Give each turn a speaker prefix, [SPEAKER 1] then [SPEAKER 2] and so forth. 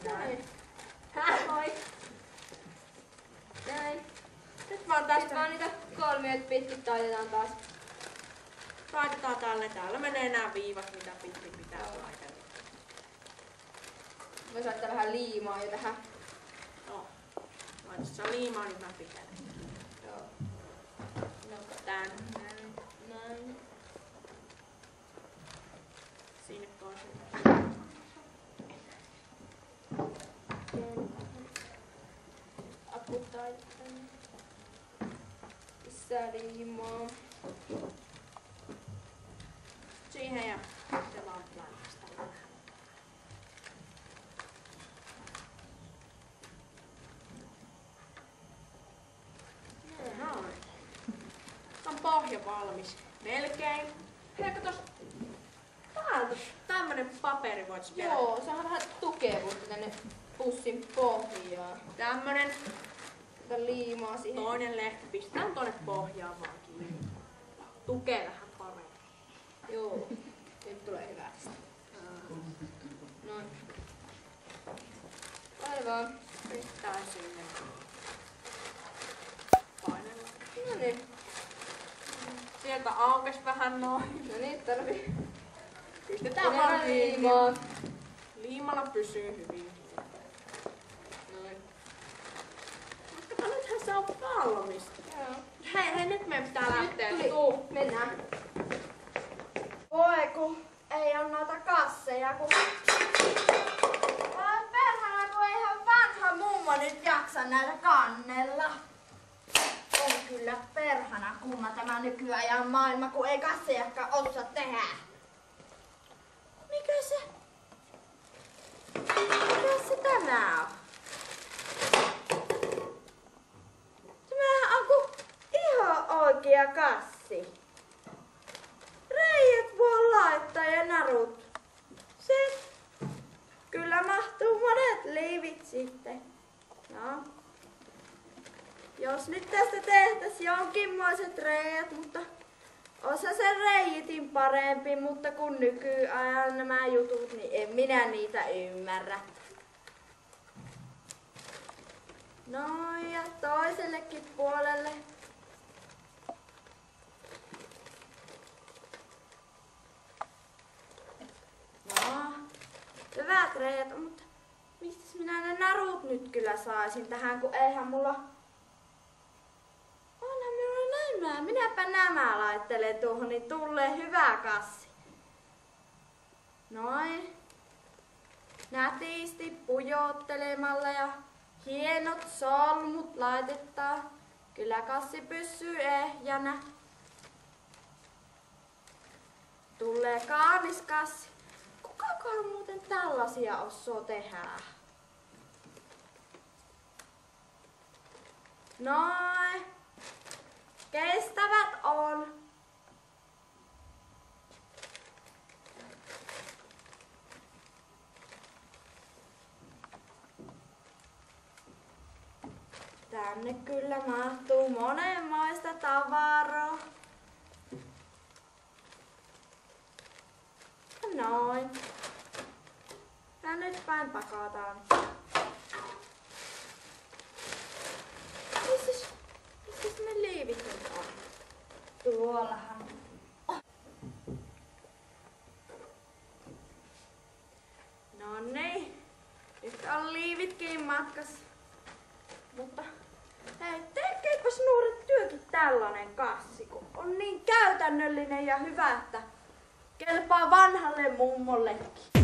[SPEAKER 1] Näin.
[SPEAKER 2] Moi.
[SPEAKER 1] Näin.
[SPEAKER 2] Nyt vaan
[SPEAKER 1] Sitten
[SPEAKER 2] tästä
[SPEAKER 1] vaan niitä kolmioita pitkin taitetaan taas.
[SPEAKER 2] laitetaan tälle. Täällä menee nämä viivat, mitä pitkin pitää laitella.
[SPEAKER 1] Voisi laittaa vähän liimaa jo tähän.
[SPEAKER 2] No. Laita sä liimaa, niin mä pitän.
[SPEAKER 1] Joo.
[SPEAKER 2] No, tän. Näin. Sinne toiselle.
[SPEAKER 1] Aputaittaa. Lisää liimaa.
[SPEAKER 2] Siihen ja sitten vaan laittaa vähän. Noin. On pohja valmis. Melkein. Hei, katos. Täältä tämmönen paperi voit vielä.
[SPEAKER 1] Joo, saadaan vähän tukevuutta tänne pussin pohjaan.
[SPEAKER 2] Tämmönen
[SPEAKER 1] Tätä liimaa siihen.
[SPEAKER 2] toinen lehti pistetään tonne pohjaan vaan kiinni. Tukee vähän paremmin.
[SPEAKER 1] Joo. Nyt tulee hyvästi. Noin. Aivan.
[SPEAKER 2] Pistää sinne. Painella.
[SPEAKER 1] No niin.
[SPEAKER 2] Sieltä aukes vähän noin.
[SPEAKER 1] No niin, tarvii
[SPEAKER 2] Pistetään
[SPEAKER 1] enemmän
[SPEAKER 2] vaan kiinni.
[SPEAKER 1] liimaa.
[SPEAKER 2] Liimalla pysyy hyvin.
[SPEAKER 1] Noin.
[SPEAKER 2] Kato, nythän se on valmis.
[SPEAKER 1] Joo.
[SPEAKER 2] Hei, nyt meidän pitää lähteä.
[SPEAKER 1] Tuli.
[SPEAKER 2] Tuu.
[SPEAKER 1] Mennään.
[SPEAKER 3] Voi kun ei ole noita kasseja, kun... Voi perhana, kun eihän vanha mummo nyt jaksa näitä kannella. On kyllä perhana kumma tämä nykyajan maailma, kun ei kassejakaan osaa tehdä. Mikä se tämä on? Tämähän on kuin ihan oikea kassi. Reijät voi laittaa ja narut. Se kyllä mahtuu monet liivit sitten. No. Jos nyt tästä tehtäis jonkinmoiset reijät, mutta osa sen reijitin parempi, mutta kun nykyajan nämä jutut, niin en minä niitä ymmärrä. No ja toisellekin puolelle. No, hyvät reijät, mutta mistäs minä ne narut nyt kyllä saisin tähän, kun eihän mulla... Onhan minulla nämä. Minäpä nämä laittelen tuohon, niin tulee hyvä kassi. Noin. Nätisti pujottelemalla ja hienot solmut laitetaan. Kyllä kassi pysyy ehjänä. Tulee kaunis kassi. Kukakaan muuten tällaisia osaa tehdä? Noin. Kestävät on. Tänne kyllä mahtuu monenmoista tavaraa. Noin. Ja nyt päin pakataan. Missäs ne liivit nyt on? Tuollahan. No niin. Nyt on liivitkin matkassa. Mutta hei, tekeepäs nuoret työkin tällainen kassi, kun on niin käytännöllinen ja hyvä, että kelpaa vanhalle mummollekin.